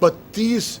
32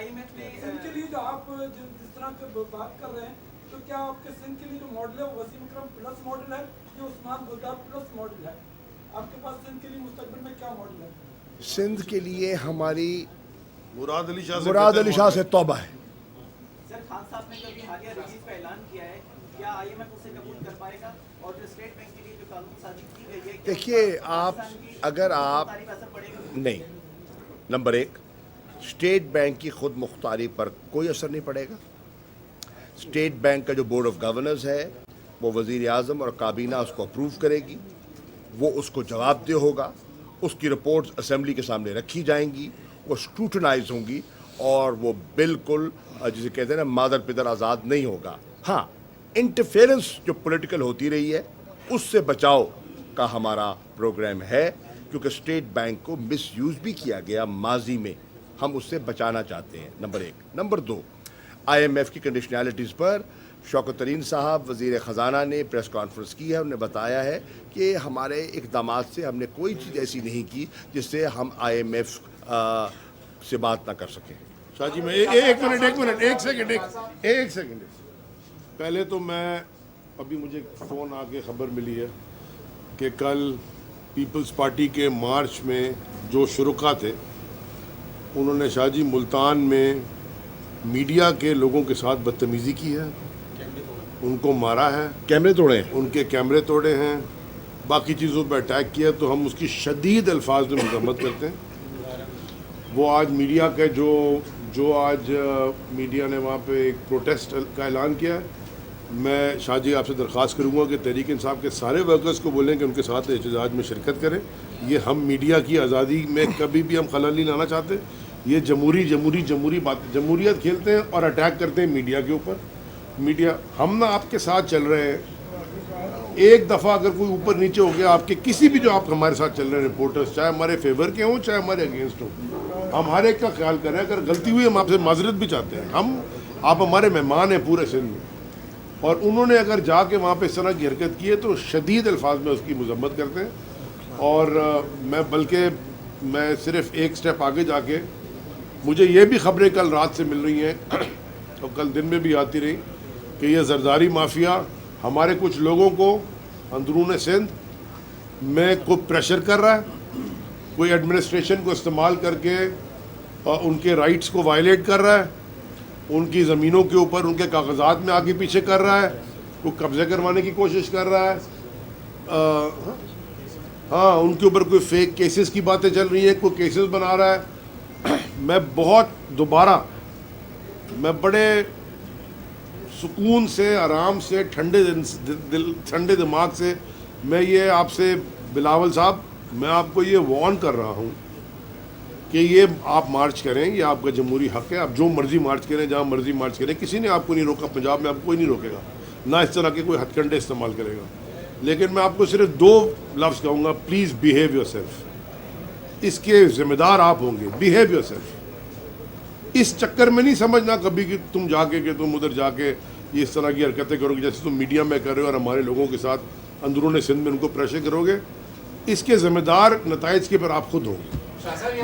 IMF نے سندھ کے لیے جو آپ جس طرح کی بات کر رہے ہیں تو کیا آپ کے سندھ کے لیے جو ماڈل ہے وہ وسیم اکرم پلس ماڈل ہے یا عثمان بلدار پلس ماڈل ہے؟ آپ کے پاس سندھ کے لیے مستقبل میں کیا ماڈل ہے؟ سندھ کے لیے ہماری مراد علی شاہ سے توبہ ہے. سر خان صاحب نے جو ابھی حالیہ ریلیز کا اعلان کیا ہے کیا IMF اسے قبول کر پائے گا؟ اور جو اسٹیٹ بینک کے لیے جو قانون سازی کی گئی ہے دیکھیے اگر آپ نہیں، نمبر ایک، اسٹیٹ بینک کی خود مختاری پر کوئی اثر نہیں پڑے گا. اسٹیٹ بینک کا جو بورڈ آف گورنرز ہے وہ وزیر اعظم اور کابینہ اس کو اپروو کرے گی، وہ اس کو جواب دہ ہوگا، اس کی رپورٹس اسمبلی کے سامنے رکھی جائیں گی، وہ اسکروٹنائز ہوں گی اور وہ بالکل جسے کہتے ہیں نا مادر پدر آزاد نہیں ہوگا. ہاں، انٹرفیرنس جو پولیٹیکل ہوتی رہی ہے اس سے بچاؤ کا ہمارا پروگرام ہے، کیونکہ اسٹیٹ بینک کو مس یوز بھی کیا گیا ماضی میں، ہم اس سے بچانا چاہتے ہیں. نمبر ایک. نمبر دو، IMF کی کنڈیشنلٹیز پر شوکت ترین صاحب وزیر خزانہ نے پریس کانفرنس کی ہے. انہوں نے بتایا ہے کہ ہمارے اقدامات سے ہم نے کوئی چیز ایسی نہیں کی جس سے ہم IMF سے بات نہ کر سکیں. شاہ جی میں ایک سیکنڈ پہلے تو میں ابھی مجھے فون آ کے خبر ملی ہے کہ کل پیپلز پارٹی کے مارچ میں جو شرکا تھے انہوں نے شاہ جی ملتان میں میڈیا کے لوگوں کے ساتھ بدتمیزی کی ہے، ان کو مارا ہے، کیمرے توڑے ہیں، ان کے کیمرے توڑے ہیں، باقی چیزوں پہ اٹیک کیا، تو ہم اس کی شدید الفاظ میں مذمت کرتے ہیں. وہ آج میڈیا کے جو آج میڈیا نے وہاں پہ ایک پروٹیسٹ کا اعلان کیا ہے، میں شاہ جی آپ سے درخواست کروں گا کہ تحریک انصاف کے سارے ورکرز کو بولیں کہ ان کے ساتھ احتجاج میں شرکت کریں. یہ ہم میڈیا کی آزادی میں کبھی بھی ہم خلل نہیں لانا چاہتے. یہ جمہوریت کھیلتے ہیں اور اٹیک کرتے ہیں میڈیا کے اوپر. میڈیا ہم نہ آپ کے ساتھ چل رہے ہیں. ایک دفعہ اگر کوئی اوپر نیچے ہو گیا آپ کے کسی بھی جو آپ ہمارے ساتھ چل رہے ہیں رپورٹرز، چاہے ہمارے فیور کے ہوں چاہے ہمارے اگینسٹ ہوں، ہم ہر ایک کا خیال کریں. اگر غلطی ہوئی ہم آپ سے معذرت بھی چاہتے ہیں. آپ ہمارے مہمان ہیں پورے سندھ میں، اور انہوں نے اگر جا کے وہاں پہ اس طرح کی حرکت کی ہے تو شدید الفاظ میں اس کی مذمت کرتے ہیں. اور میں صرف ایک سٹیپ آگے جا کے، مجھے یہ بھی خبریں کل رات سے مل رہی ہیں اور کل دن میں بھی آتی رہی کہ یہ زرداری مافیا ہمارے کچھ لوگوں کو اندرون سندھ میں کوئی پریشر کر رہا ہے، کوئی ایڈمنسٹریشن کو استعمال کر کے ان کے رائٹس کو وائلیٹ کر رہا ہے، ان کی زمینوں کے اوپر ان کے کاغذات میں آگے پیچھے کر رہا ہے، کوئی قبضے کروانے کی کوشش کر رہا ہے. ہاں، ان کے اوپر کوئی فیک کیسز کی باتیں چل رہی ہیں، کوئی کیسز بنا رہا ہے. میں بڑے سکون سے، آرام سے، ٹھنڈے دماغ سے میں یہ آپ سے بلاول صاحب میں آپ کو یہ وارن کر رہا ہوں کہ یہ آپ مارچ کریں، یہ آپ کا جمہوری حق ہے، آپ جو مرضی مارچ کریں، جہاں مرضی مارچ کریں، کسی نے آپ کو نہیں روکا. پنجاب میں آپ کو کوئی نہیں روکے گا، نہ اس طرح کے کوئی ہتھ کنڈے استعمال کرے گا. لیکن میں آپ کو صرف 2 لفظ کہوں گا: پلیز بیہیو یور سیلف. اس کے ذمہ دار آپ ہوں گے. Behave your self. اس چکر میں نہیں سمجھنا کبھی کہ تم جا کے کہ تم ادھر جا کے یہ اس طرح کی حرکتیں کرو گے جیسے تم میڈیا میں کر رہے ہو اور ہمارے لوگوں کے ساتھ اندرون سندھ میں ان کو پریشر کرو گے. اس کے ذمہ دار نتائج کے پر آپ خود ہوں گے.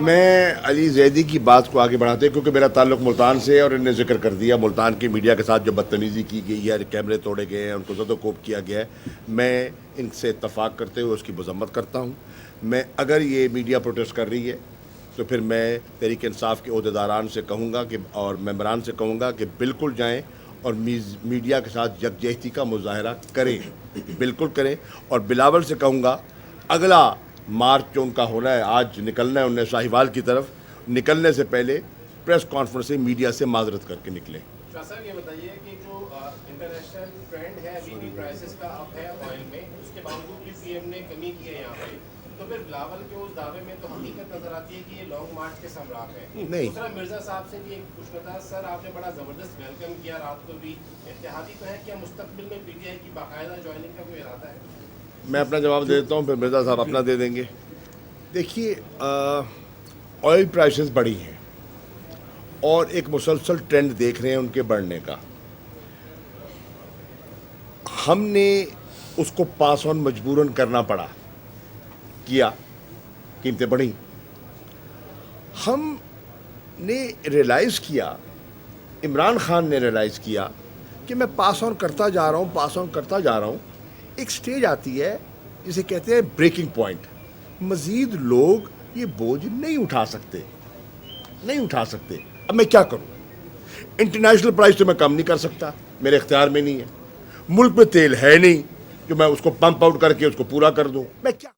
میں علی زیدی کی بات کو آگے بڑھاتے کیونکہ میرا تعلق ملتان سے ہے اور انہوں نے ذکر کر دیا ملتان کی میڈیا کے ساتھ جو بدتمیزی کی گئی ہے، کیمرے توڑے گئے ہیں، ان کو زد و کوب کیا گیا ہے. میں ان سے اتفاق کرتے ہوئے اس کی مذمت کرتا ہوں. میں اگر یہ میڈیا پروٹیسٹ کر رہی ہے تو پھر میں تحریک انصاف کے عہدیداران سے کہوں گا کہ اور ممبران سے کہوں گا کہ بالکل جائیں اور میڈیا کے ساتھ یکجہتی کا مظاہرہ کریں، بالکل کریں. اور بلاول سے کہوں گا اگلا مارچ جو ان کا ہونا ہے، آج نکلنا ہے انہیں شاہیوال کی طرف، نکلنے سے پہلے پریس کانفرنس سے میڈیا سے معذرت کر کے نکلیں. شاہ صاحب یہ بتائیے کہ جو انٹرنیشنل ٹرینڈ ہے ابھی بھی پرائسز کا اپ ہے آئل میں، اس کے باوجود بھی پی ایم نے کمی کی ہے یہاں پہ، تو پھر بلاول کے اس دعوے میں تو حقیقت نظر آتی ہے کہ یہ لانگ مارچ کے سمراٹ ہیں. نہیں، دوسرا مرزا صاحب سے بھی ایک پوچھنا تھا، سر آپ نے بڑا زبردست ویلکم کیا رات کو بھی، اتحادی تو ہے، کیا مستقبل میں پی ٹی آئی کی باقاعدہ جوائننگ کا کوئی ارادہ ہے؟ میں اپنا جواب دے دیتا ہوں، پھر مرزا صاحب اپنا دے دیں گے. دیکھیے آئل پرائسز بڑھی ہیں اور ایک مسلسل ٹرینڈ دیکھ رہے ہیں ان کے بڑھنے کا. ہم نے اس کو پاس آن مجبوراً کرنا پڑا، کیا، قیمتیں بڑھیں. ہم نے ریئلائز کیا, عمران خان نے ریئلائز کیا کہ میں پاس آن کرتا جا رہا ہوں, ایک سٹیج آتی ہے جسے کہتے ہیں بریکنگ پوائنٹ. مزید لوگ یہ بوجھ نہیں اٹھا سکتے. اب میں کیا کروں؟ انٹرنیشنل پرائز تو میں کم نہیں کر سکتا, میرے اختیار میں نہیں ہے. ملک میں تیل ہے نہیں جو میں اس کو پمپ آؤٹ کر کے اس کو پورا کر دوں. میں کیا؟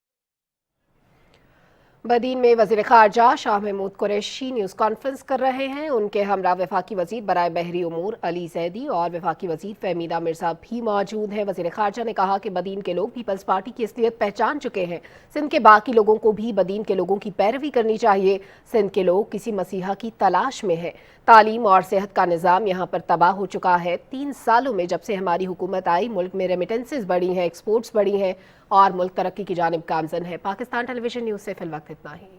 بدین میں وزیر خارجہ شاہ محمود قریشی نیوز کانفرنس کر رہے ہیں. ان کے ہمراہ وفاقی وزیر برائے بحری امور علی زیدی اور وفاقی وزیر فہمیدہ مرزا بھی موجود ہیں. وزیر خارجہ نے کہا کہ بدین کے لوگ پیپلز پارٹی کی اصلیت پہچان چکے ہیں. سندھ کے باقی لوگوں کو بھی بدین کے لوگوں کی پیروی کرنی چاہیے. سندھ کے لوگ کسی مسیحا کی تلاش میں ہیں. تعلیم اور صحت کا نظام یہاں پر تباہ ہو چکا ہے. 3 سالوں میں جب سے ہماری حکومت آئی ملک میں ریمیٹنسز بڑھی ہیں, ایکسپورٹس بڑھی ہیں اور ملک ترقی کی جانب گامزن ہے. پاکستان ٹیلی ویژن نیوز سے فی الوقت اتنا ہی.